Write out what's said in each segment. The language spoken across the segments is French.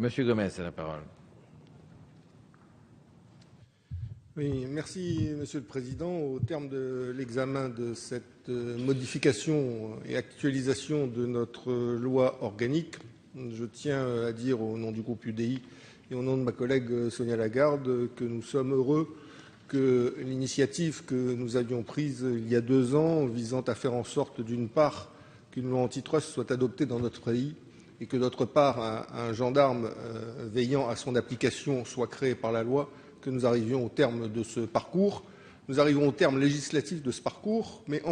Monsieur Gomes a la parole. Oui, merci Monsieur le Président. Au terme de l'examen de cette modification et actualisation de notre loi organique, je tiens à dire au nom du groupe UDI et au nom de ma collègue Sonia Lagarde que nous sommes heureux que l'initiative que nous avions prise il y a 2 ans visant à faire en sorte, d'une part, qu'une loi antitrust soit adoptée dans notre pays et que, d'autre part, un gendarme veillant à son application soit créé par la loi, que nous arrivions au terme de ce parcours. Nous arrivons au terme législatif de ce parcours, mais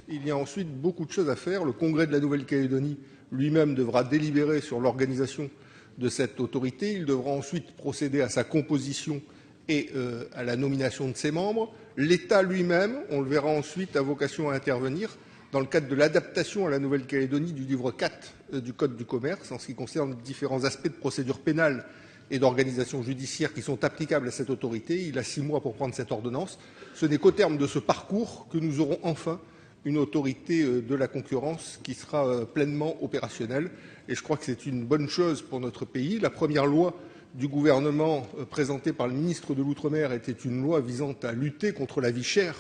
il y a ensuite beaucoup de choses à faire. Le Congrès de la Nouvelle-Calédonie lui-même devra délibérer sur l'organisation de cette autorité. Il devra ensuite procéder à sa composition et à la nomination de ses membres. L'État lui-même, on le verra ensuite, a vocation à intervenir dans le cadre de l'adaptation à la Nouvelle-Calédonie du livre 4 du Code du commerce en ce qui concerne différents aspects de procédure pénale et d'organisation judiciaire qui sont applicables à cette autorité. Il a 6 mois pour prendre cette ordonnance. Ce n'est qu'au terme de ce parcours que nous aurons enfin une autorité de la concurrence qui sera pleinement opérationnelle. Et je crois que c'est une bonne chose pour notre pays. La première loi du gouvernement présentée par le ministre de l'Outre-mer était une loi visant à lutter contre la vie chère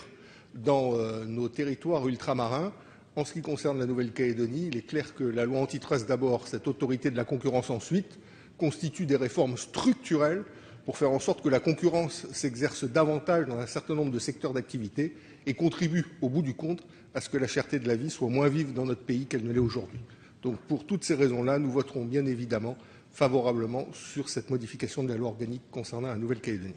dans nos territoires ultramarins. En ce qui concerne la Nouvelle-Calédonie, il est clair que la loi antitrust d'abord, cette autorité de la concurrence ensuite, constitue des réformes structurelles pour faire en sorte que la concurrence s'exerce davantage dans un certain nombre de secteurs d'activité et contribue, au bout du compte, à ce que la cherté de la vie soit moins vive dans notre pays qu'elle ne l'est aujourd'hui. Donc, pour toutes ces raisons-là, nous voterons bien évidemment favorablement sur cette modification de la loi organique concernant la Nouvelle-Calédonie.